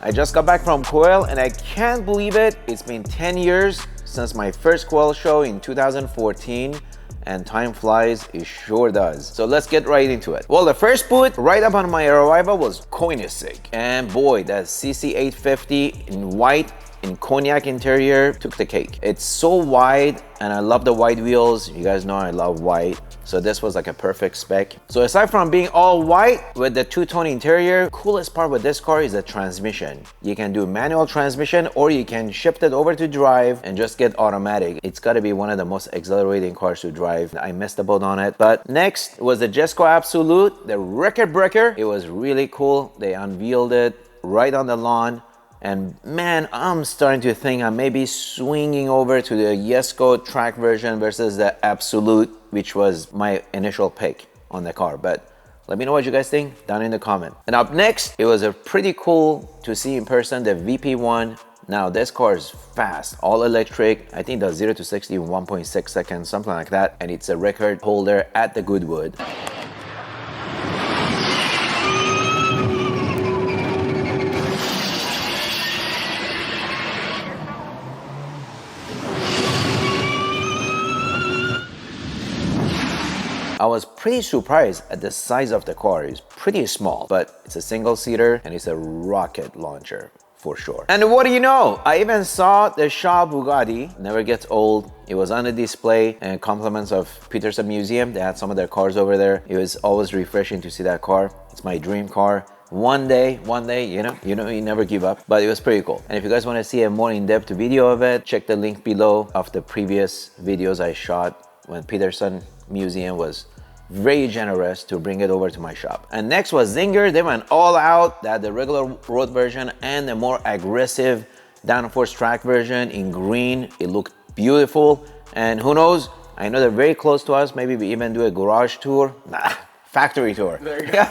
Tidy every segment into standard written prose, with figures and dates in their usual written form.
I just got back from Coel and I can't believe it. It's been 10 years since my first Coel show in 2014 and time flies, it sure does. So let's get right into it. Well, the first booth right upon my arrival was Koenigsegg. And boy, that CC850 in white in cognac interior took the cake. It's so wide and I love the white wheels. You guys know I love white. So this was like a perfect spec. So aside from being all white with the two-tone interior, coolest part with this car is the transmission. You can do manual transmission or you can shift it over to drive and just get automatic. It's gotta be one of the most exhilarating cars to drive. I missed the boat on it. But next was the Jesco Absolute, the record breaker. It was really cool. They unveiled it right on the lawn. And man, I'm starting to think I may be swinging over to the Jesco track version versus the Absolute, which was my initial pick on the car. But let me know what you guys think down in the comment. And up next, it was a pretty cool to see in person, the VP1. Now this car is fast, all electric. I think it does 0 to 60 in 1.6 seconds, something like that. And it's a record holder at the Goodwood. I was pretty surprised at the size of the car. It's pretty small, but it's a single-seater and it's a rocket launcher for sure. And what do you know? I even saw the Shaw Bugatti. Never gets old. It was on a display and compliments of Peterson Museum. They had some of their cars over there. It was always refreshing to see that car. It's my dream car. One day, you never give up, but it was pretty cool. And if you guys want to see a more in-depth video of it, check the link below of the previous videos I shot when Peterson Museum was very generous to bring it over to my shop. And next was Zinger. They went all out. They had the regular road version and the more aggressive downforce track version in green. It looked beautiful. And who knows, I know they're very close to us. Maybe we even do a garage tour. Nah, factory tour. There you go.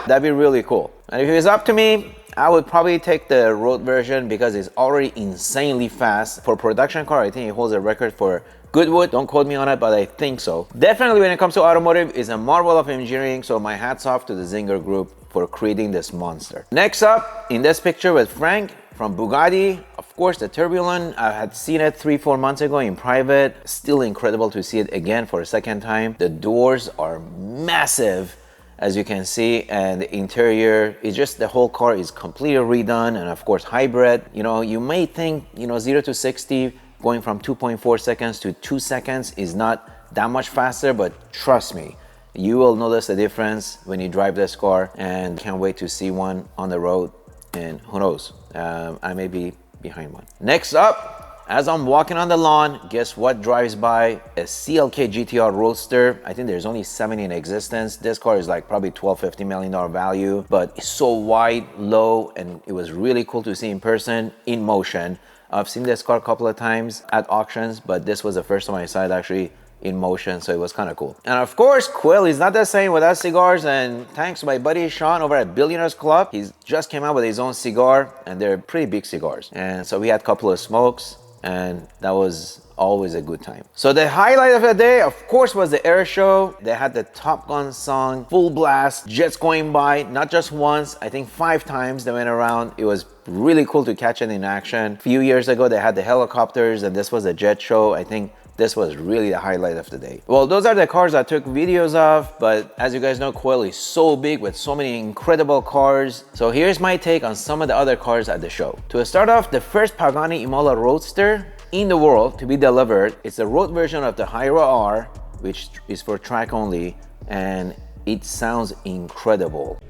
That'd be really cool. And if it was up to me, I would probably take the road version because it's already insanely fast. For production car, I think it holds a record for Goodwood. Don't quote me on it, but I think so. Definitely when it comes to automotive, it's a marvel of engineering. So my hats off to the Zinger group for creating this monster. Next up in this picture with Frank from Bugatti, of course, the Turbulent. I had seen it 3-4 months ago in private. Still incredible to see it again for a second time. The doors are massive, as you can see, and the interior is just, the whole car is completely redone, and of course hybrid. You know, you may think, 0 to 60 going from 2.4 seconds to 2 seconds is not that much faster, but trust me, you will notice the difference when you drive this car, and can't wait to see one on the road. And who knows, I may be behind one. Next up, as I'm walking on the lawn, guess what drives by? A CLK GTR Roadster. I think there's only 7 in existence. This car is like probably $12-15 million value, but it's so wide, low, and it was really cool to see in person, in motion. I've seen this car a couple of times at auctions, but this was the first time I saw it actually in motion, so it was kind of cool. And of course, Quill is not the same without cigars, and thanks to my buddy Sean over at Billionaires Club, he just came out with his own cigar, and they're pretty big cigars. And so we had a couple of smokes, and that was always a good time. So the highlight of the day, of course, was the air show. They had the Top Gun song, full blast, jets going by, not just once, I think 5 times they went around. It was really cool to catch it in action. A few years ago, they had the helicopters, and this was a jet show. I think this was really the highlight of the day. Well, those are the cars I took videos of, but as you guys know, Coel is so big with so many incredible cars. So here's my take on some of the other cars at the show. To start off, the first Pagani Imola Roadster in the world to be delivered. It's a road version of the Hyra R, which is for track only, and it sounds incredible.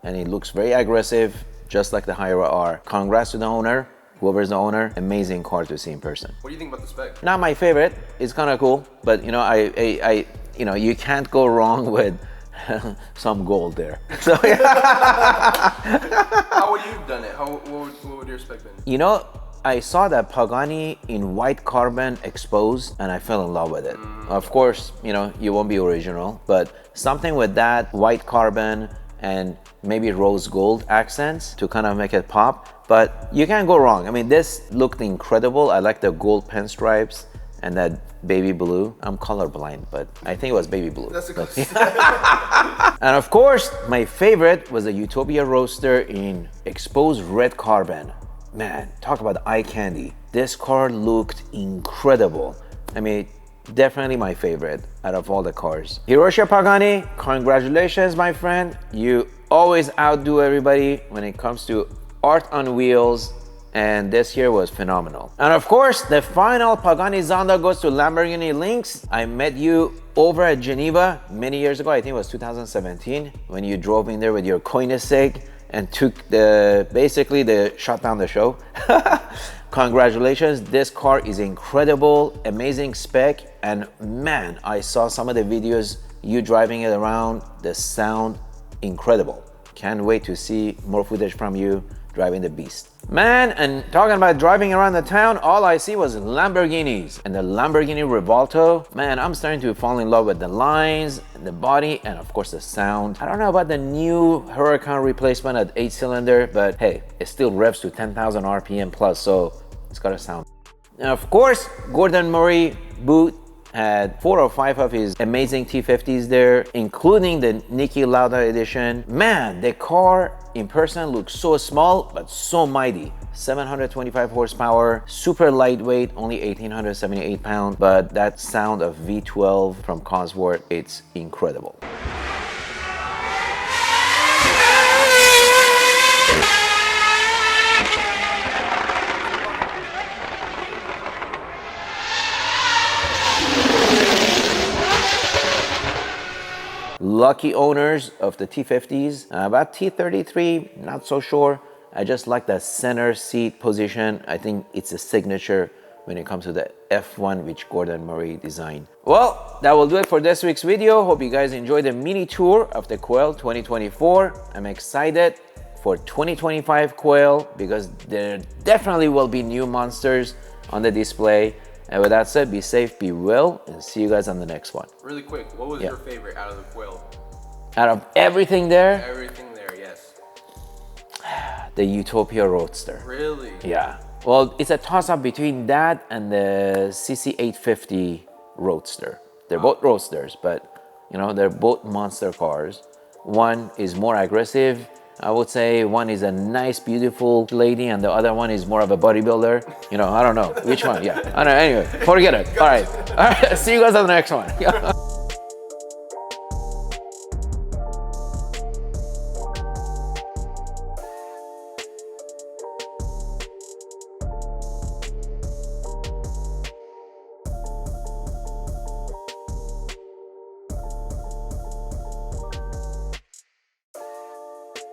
And it looks very aggressive, just like the Hyra R. Congrats to the owner, whoever's the owner. Amazing car to see in person. What do you think about the spec? Not my favorite. It's kind of cool, but you can't go wrong with some gold there. So How would you have done it? What would your spec been? You know, I saw that Pagani in white carbon exposed and I fell in love with it. Of course, you know, you won't be original, but something with that white carbon and maybe rose gold accents to kind of make it pop. But you can't go wrong. I mean, this looked incredible. I like the gold pinstripes and that baby blue. I'm colorblind, but I think it was baby blue. That's a good. And of course, my favorite was the Utopia Roadster in exposed red carbon. Man, talk about eye candy. This car looked incredible. I mean, definitely my favorite out of all the cars. Hiroshi Pagani, congratulations, my friend. You always outdo everybody when it comes to art on wheels, and this here was phenomenal. And of course, the final Pagani Zonda goes to Lamborghini Lynx. I met you over at Geneva many years ago. I think it was 2017 when you drove in there with your Koenigsegg and took basically shut down the show. Congratulations, this car is incredible, amazing spec, and man, I saw some of the videos you driving it around, the sound, incredible. Can't wait to see more footage from you driving the beast. Man, and talking about driving around the town, all I see was Lamborghinis. And the Lamborghini Revolto, man, I'm starting to fall in love with the lines, the body, and of course the sound. I don't know about the new Huracan replacement at 8-cylinder, but hey, it still revs to 10,000 RPM plus, so it's gotta sound. And of course, Gordon Murray boot had 4 or 5 of his amazing T50s there, including the Niki Lauda edition. Man, the car in person looks so small, but so mighty. 725 horsepower, super lightweight, only 1,878 pounds, but that sound of V12 from Cosworth, it's incredible. Lucky owners of the T50s. About T33, not so sure. I just like the center seat position. I think it's a signature when it comes to the F1 which Gordon Murray designed. Well, that will do it for this week's video. Hope you guys enjoyed the mini tour of the Quail 2024. I'm excited for 2025 Quail because there definitely will be new monsters on the display. And with that said, be safe, be well, and see you guys on the next one. Really quick, what was your favorite out of the Quail? Out of everything there? Everything there, yes. The Utopia Roadster. Really? Yeah. Well, it's a toss-up between that and the CC850 Roadster. They're both roadsters, but you know, they're both monster cars. One is more aggressive. I would say one is a nice, beautiful lady, and the other one is more of a bodybuilder. You know, I don't know which one. Yeah, I don't know. Anyway, forget it. All right. See you guys on the next one.